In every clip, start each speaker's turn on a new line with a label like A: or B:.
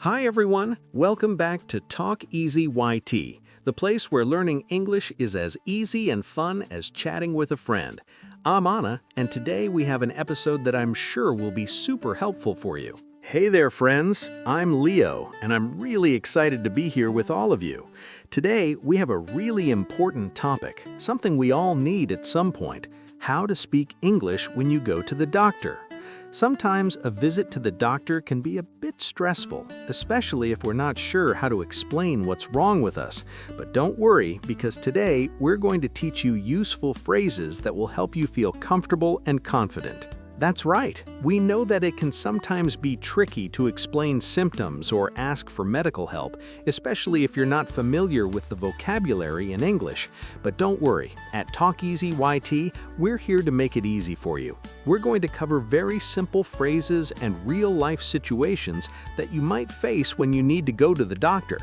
A: Hi everyone, welcome back to TalkEasyYT, the place where learning English is as easy and fun as chatting with a friend. I'm Anna, and today we have an episode that I'm sure will be super helpful for you. Hey there friends, I'm Leo, and I'm really excited to be here with all of you. Today we have a really important topic, something we all need at some point: how to speak English when you go to the doctor. Sometimes a visit to the doctor can be a bit stressful, especially if we're not sure how to explain what's wrong with us. But don't worry, because today we're going to teach you useful phrases that will help you feel comfortable and confident. That's right, we know that it can sometimes be tricky to explain symptoms or ask for medical help, especially if you're not familiar with the vocabulary in English. But don't worry, at TalkEasyYT, we're here to make it easy for you. We're going to cover very simple phrases and real-life situations that you might face when you need to go to the doctor.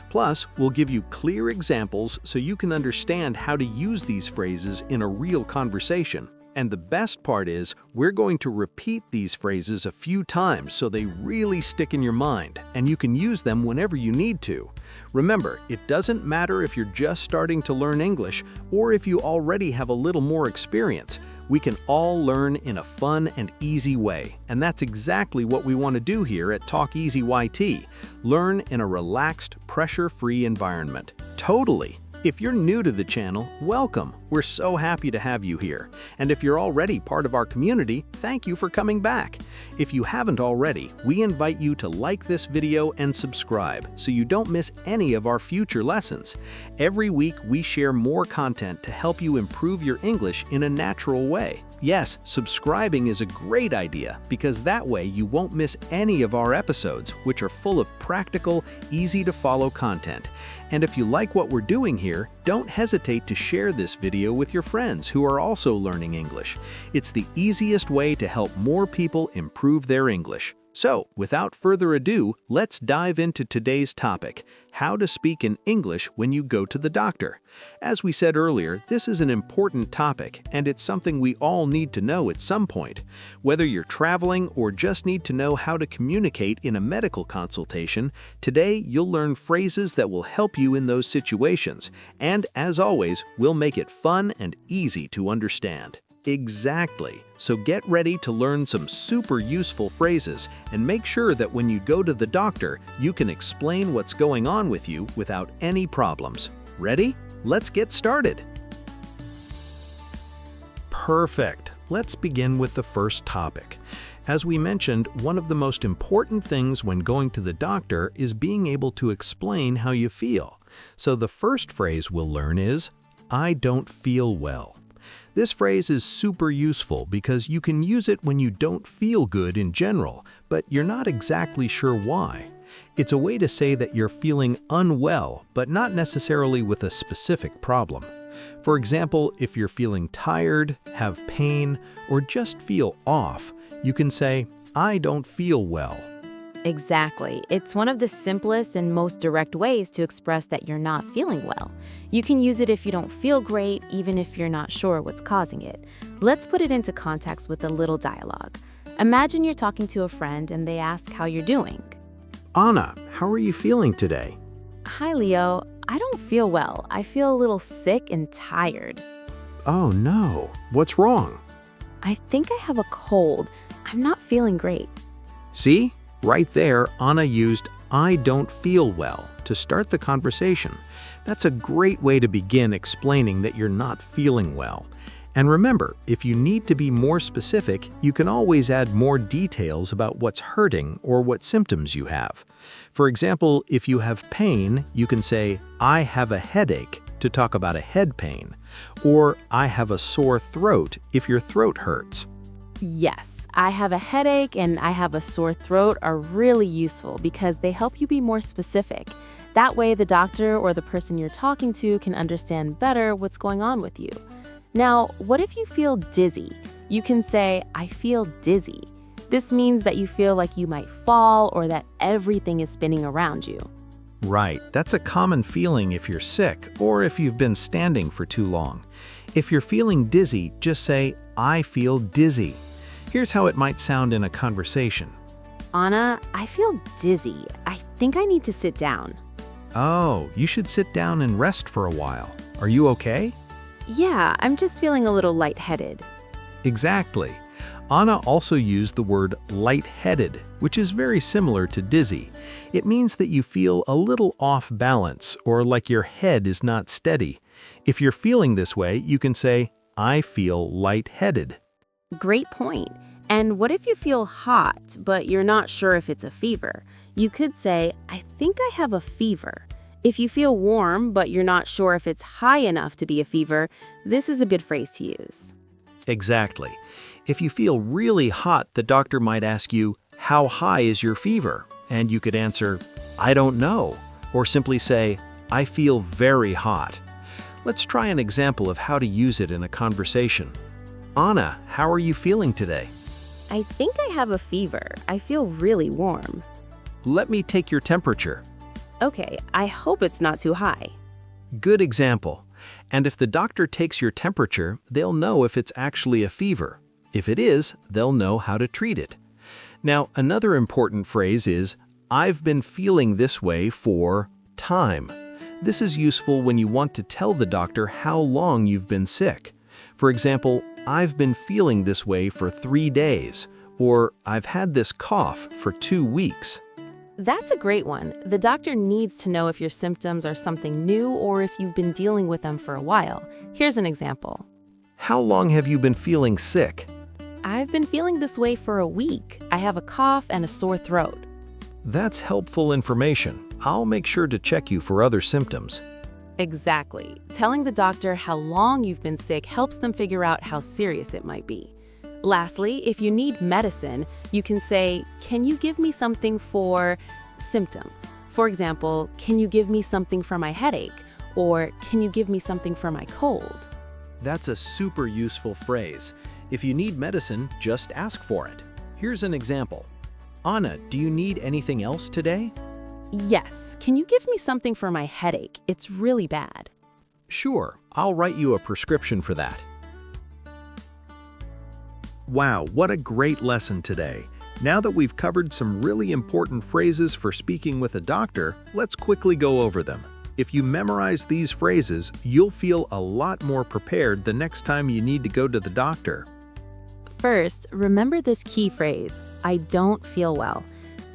A: Plus, we'll give you clear examples so you can understand how to use these phrases in a real conversation. And the best part is, we're going to repeat these phrases a few times so they really stick in your mind, and you can use them whenever you need to. Remember, it doesn't matter if you're just starting to learn English or if you already have a little more experience. We can all learn in a fun and easy way, and that's exactly what we want to do here at TalkEasyYT. Learn in a relaxed, pressure-free environment. Totally! If you're new to the channel, welcome! We're so happy to have you here. And if you're already part of our community, thank you for coming back. If you haven't already, we invite you to like this video and subscribe so you don't miss any of our future lessons. Every week, we share more content to help you improve your English in a natural way. Yes, subscribing is a great idea because that way you won't miss any of our episodes, which are full of practical, easy-to-follow content. And if you like what we're doing here, don't hesitate to share this video with your friends who are also learning English. It's the easiest way to help more people improve their English. So, without further ado, let's dive into today's topic: how to speak in English when you go to the doctor. As we said earlier, this is an important topic, and it's something we all need to know at some point. Whether you're traveling or just need to know how to communicate in a medical consultation, today you'll learn phrases that will help you in those situations. And as always, we'll make it fun and easy to understand. Exactly. So get ready to learn some super useful phrases and make sure that when you go to the doctor, you can explain what's going on with you without any problems. Ready? Let's get started. Perfect. Let's begin with the first topic. As we mentioned, one of the most important things when going to the doctor is being able to explain how you feel. So the first phrase we'll learn is, "I don't feel well." This phrase is super useful because you can use it when you don't feel good in general, but you're not exactly sure why. It's a way to say that you're feeling unwell, but not necessarily with a specific problem. For example, if you're feeling tired, have pain, or just feel off, you can say, "I don't feel well."
B: Exactly. It's one of the simplest and most direct ways to express that you're not feeling well. You can use it if you don't feel great, even if you're not sure what's causing it. Let's put it into context with a little dialogue. Imagine you're talking to a friend and they ask how you're doing.
A: Anna, how are you feeling today?
B: Hi, Leo. I don't feel well. I feel a little sick and tired.
A: Oh no, what's wrong?
B: I think I have a cold. I'm not feeling great.
A: See? Right there, Anna used "I don't feel well" to start the conversation. That's a great way to begin explaining that you're not feeling well. And remember, if you need to be more specific, you can always add more details about what's hurting or what symptoms you have. For example, if you have pain, you can say, "I have a headache" to talk about a head pain, or "I have a sore throat" if your throat hurts.
B: Yes, "I have a headache" and "I have a sore throat" are really useful because they help you be more specific. That way, the doctor or the person you're talking to can understand better what's going on with you. Now, what if you feel dizzy? You can say, "I feel dizzy." This means that you feel like you might fall or that everything is spinning around you.
A: Right, that's a common feeling if you're sick or if you've been standing for too long. If you're feeling dizzy, just say, "I feel dizzy." Here's how it might sound in a conversation.
B: Anna, I feel dizzy. I think I need to sit down.
A: Oh, you should sit down and rest for a while. Are you okay?
B: Yeah, I'm just feeling a little lightheaded.
A: Exactly. Anna also used the word lightheaded, which is very similar to dizzy. It means that you feel a little off balance or like your head is not steady. If you're feeling this way, you can say, I feel lightheaded.
B: Great point. And what if you feel hot, but you're not sure if it's a fever? You could say, I think I have a fever. If you feel warm, but you're not sure if it's high enough to be a fever, this is a good phrase to use.
A: Exactly. If you feel really hot, the doctor might ask you, how high is your fever? And you could answer, I don't know, or simply say, I feel very hot. Let's try an example of how to use it in a conversation. Anna, how are you feeling today?
B: I think I have a fever. I feel really warm.
A: Let me take your temperature.
B: Okay, I hope it's not too high.
A: Good example. And if the doctor takes your temperature, they'll know if it's actually a fever. If it is, they'll know how to treat it. Now, another important phrase is, I've been feeling this way for time. This is useful when you want to tell the doctor how long you've been sick. For example, I've been feeling this way for 3 days, or I've had this cough for 2 weeks.
B: That's a great one. The doctor needs to know if your symptoms are something new or if you've been dealing with them for a while. Here's an example.
A: How long have you been feeling sick?
B: I've been feeling this way for a week. I have a cough and a sore throat.
A: That's helpful information. I'll make sure to check you for other symptoms.
B: Exactly. Telling the doctor how long you've been sick helps them figure out how serious it might be. Lastly, if you need medicine, you can say, can you give me something for symptom? For example, can you give me something for my headache? Or can you give me something for my cold?
A: That's a super useful phrase. If you need medicine, just ask for it. Here's an example. Anna, do you need anything else today?
B: Yes. Can you give me something for my headache? It's really bad.
A: Sure, I'll write you a prescription for that. Wow, what a great lesson today. Now that we've covered some really important phrases for speaking with a doctor, let's quickly go over them. If you memorize these phrases, you'll feel a lot more prepared the next time you need to go to the doctor.
B: First, remember this key phrase, I don't feel well.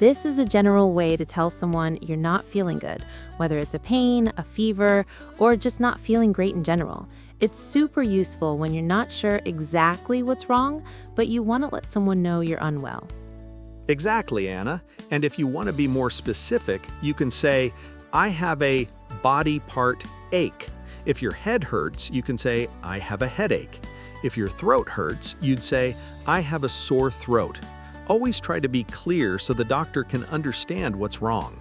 B: This is a general way to tell someone you're not feeling good, whether it's a pain, a fever, or just not feeling great in general. It's super useful when you're not sure exactly what's wrong, but you want to let someone know you're unwell.
A: Exactly, Anna. And if you want to be more specific, you can say, I have a body part ache. If your head hurts, you can say, I have a headache. If your throat hurts, you'd say, I have a sore throat. Always try to be clear so the doctor can understand what's wrong.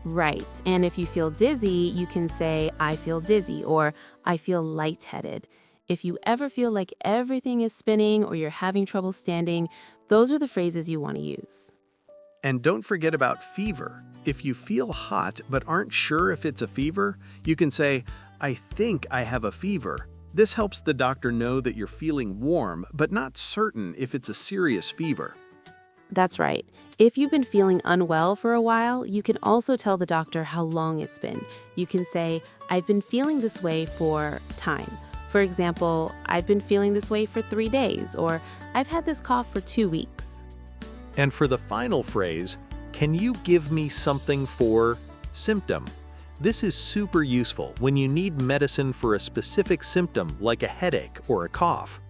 B: Right, and if you feel dizzy, you can say, I feel dizzy, or I feel lightheaded. If you ever feel like everything is spinning or you're having trouble standing, those are the phrases you want to use.
A: And don't forget about fever. If you feel hot but aren't sure if it's a fever, you can say, I think I have a fever. This helps the doctor know that you're feeling warm but not certain if it's a serious fever.
B: That's right. If you've been feeling unwell for a while, you can also tell the doctor how long it's been. You can say, I've been feeling this way for time. For example, I've been feeling this way for 3 days, or I've had this cough for 2 weeks.
A: And for the final phrase, can you give me something for symptom? This is super useful when you need medicine for a specific symptom like a headache or a cough.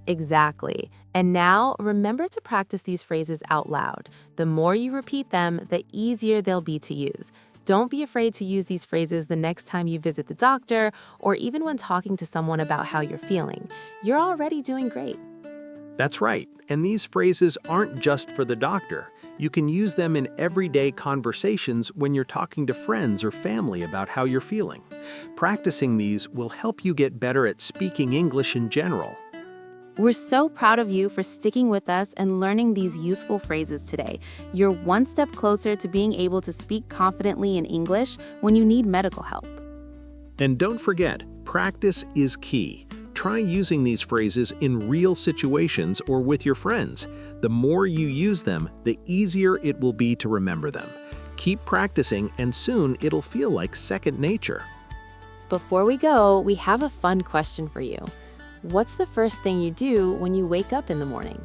B: Exactly. And now, remember to practice these phrases out loud. The more you repeat them, the easier they'll be to use. Don't be afraid to use these phrases the next time you visit the doctor or even when talking to someone about how you're feeling. You're already doing great.
A: That's right. And these phrases aren't just for the doctor. You can use them in everyday conversations when you're talking to friends or family about how you're feeling. Practicing these will help you get better at speaking English in general.
B: We're so proud of you for sticking with us and learning these useful phrases today. You're one step closer to being able to speak confidently in English when you need medical help.
A: And don't forget, practice is key. Try using these phrases in real situations or with your friends. The more you use them, the easier it will be to remember them. Keep practicing, and soon it'll feel like second nature.
B: Before we go, we have a fun question for you. What's the first thing you do when you wake up in the morning?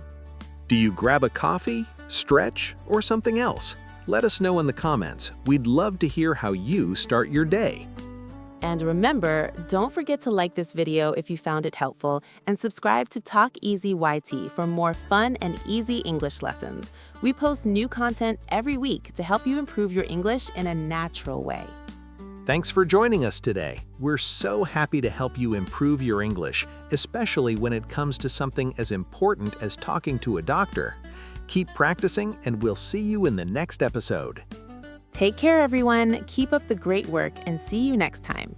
A: Do you grab a coffee, stretch, or something else? Let us know in the comments. We'd love to hear how you start your day.
B: And remember, don't forget to like this video if you found it helpful and subscribe to TalkEasyYT for more fun and easy English lessons. We post new content every week to help you improve your English in a natural way.
A: Thanks for joining us today. We're so happy to help you improve your English, especially when it comes to something as important as talking to a doctor. Keep practicing, and we'll see you in the next episode.
B: Take care, everyone. Keep up the great work and see you next time.